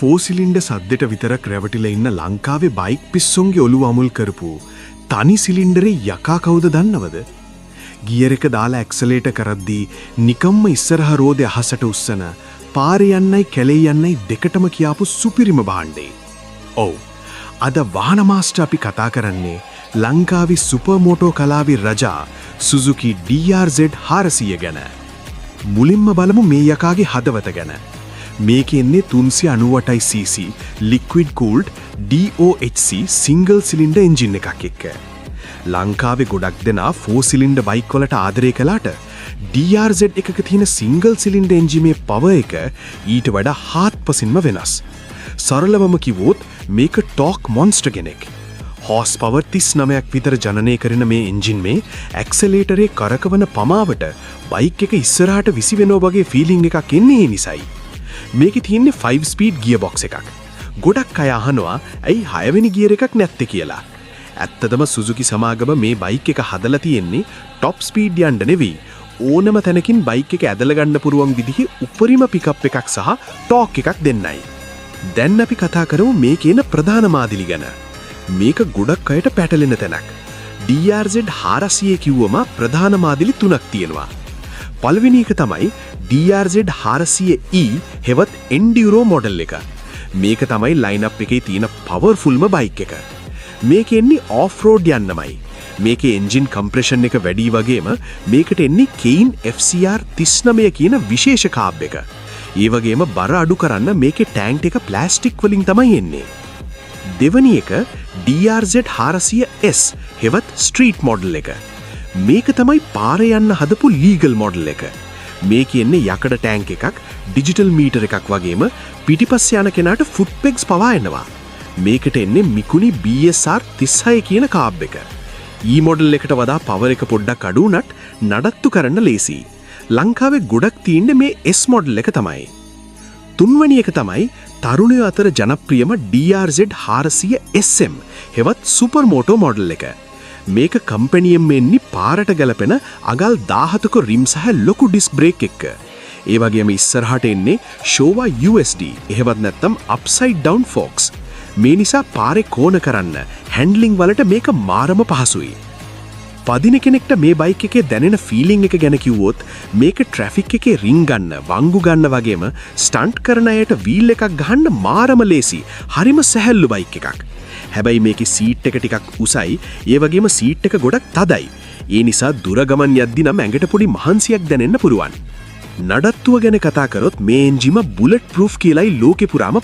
For cylinder සද්දෙට විතරක් රැවටිලා ඉන්න ලංකාවේ බයික් පිස්සුන්ගේ ඔළුව අමුල් කරපු තනි සිලින්ඩරේ යකා කවුද දන්නවද? ගියර් එක දාලා ඇක්සලරේටර් කරද්දී නිකම්ම ඉස්සරහ රෝදේ අහසට උස්සන පාරේ යන්නයි කැලේ යන්නයි දෙකටම කියාපු සුපිරිම භාණ්ඩේ. ඔව්. අද වාහන මාස්ටර් අපි කතා කරන්නේ ලංකාවේ සුපර් මෝටෝ කලාවේ රජා සුසුකි DRZ 400 ගැන. මුලින්ම බලමු මේ යකාගේ හදවත ගැන. මේකේ ඉන්නේ 398cc liquid cooled DOHC single cylinder engine එකක් එක්ක. ලංකාවේ ගොඩක් දෙනා 4 cylinder බයික් වලට ආදරය කළාට DRZ එකක තියෙන single cylinder engine එකේ power එක ඊට වඩා හාත්පසින්ම වෙනස්. සරලවම කිව්වොත් මේක ටෝක් මොන්ස්ටර් කෙනෙක්. හෝස් පවර් 39ක් විතර ජනනය කරන මේ එන්ජින් මේ ඇක්සලරේටරේ කරකවන පමාවට බයික් එක ඉස්සරහට විසි වෙනවා වගේ ෆීලිං එකක් එන්නේ ඒ නිසයි. මේකේ තියෙන්නේ 5 ස්පීඩ් ගියර් බොක්ස් එකක්. ගොඩක් අය අහනවා ඇයි 6 වෙනි ගියර් එකක් නැත්තේ කියලා. ඇත්තටම සුසුකි සමාගම මේ බයික් එක හදලා තියෙන්නේ টপ ස්පීඩ් යන්න නෙවෙයි. ඕනම තැනකින් බයික් එක ඇදලා ගන්න පුරුවන් විදිහේ උපරිම පිකප් එකක් සහ ටෝක් එකක් දෙන්නයි. දැන් අපි කතා කරමු මේකේන ප්‍රධාන මාදිලි ගැන. මේක ගොඩක් අයට පැටලෙන තැනක්. DRZ 400 කිව්වම ප්‍රධාන මාදිලි තුනක් තියෙනවා. පළවෙනි එක තමයි DRZ 400E හෙවත් Enduro මොඩල් එක. මේක තමයි ලයින්අප් එකේ තියෙන පවර්ෆුල්ම බයික් එක. මේක එන්නේ ඔෆ් රෝඩ් යන්නමයි. මේකේ එන්ජින් කම්ප්‍රෙෂන් එක වැඩි වගේම මේකට එන්නේ Kein FCR 39 කියන විශේෂ කාබ් එක. ඒ වගේම බර අඩු කරන්න මේකේ ටැන්ක් එක ප්ලාස්ටික් වලින් තමයි එන්නේ. දෙවැනි එක DRZ 400S හෙවත් ස්ට්‍රීට් මොඩල් එක. මේක තමයි පාරේ යන්න හදපු ලීගල් මොඩල් එක. මේකේ එන්නේ යකඩ ටැන්ක් එකක්, ඩිජිටල් මීටර් එකක් වගේම පිටිපස්සේ යන කෙනාට ෆුට් පෙග්ස් පවා එනවා. මේකට එන්නේ මිකුනි BSR 36 කියන කාබ් එක. ඊ මොඩල් එකට වඩා පවර් එක පොඩ්ඩක් අඩු වුණත් නඩත්තු කරන්න ලේසි. ලංකාවේ ගොඩක් තියෙන්නේ මේ S මොඩල් එක තමයි. තුන්වෙනි එක තමයි තරුණයෝ අතර ජනප්‍රියම DRZ 400 SM හෙවත් සුපර් මෝටෝ මොඩල් එක. මේක කම්පැනියෙන් එන්නේ පාරට ගැලපෙන අගල් 17ක රිම් සහ ලොකු ඩිස්ක් බ්‍රේක් එක්ක. ඒ වගේම ඉස්සරහට එන්නේ Showa USD එහෙවත් නැත්නම් අප්සයිඩ් ඩවුන් ෆෝක්ස්. මේ නිසා පාරේ කෝණ කරන්න හැන්ඩ්ලිංగ్ වලට මේක මාරම පහසුයි. පදින කෙනෙක්ට මේ බයික් එකේ දැනෙන ෆීලිං එක ගැන කිව්වොත් මේක ට්‍රැෆික් එකේ රින් ගන්න, වංගු ගන්න වගේම ස්ටන්ට් කරන අයට වීල් එකක් ගහන්න මාරම ලේසි. හරිම සැහැල්ලු බයික් එකක්. හැබැයි මේකේ සීට් එක ටිකක් උසයි, ඒ වගේම සීට් එක ගොඩක් තදයි. ඒ නිසා දුර ගමන් යද්දි නම් ඇඟට පොඩි මහන්සියක් දැනෙන්න පුරුවන්. නඩත්තුව ගැන කතා කරොත් මේ එන්ජිම බුලට් ප්‍රූෆ් කියලායි ලෝකේ පුරාම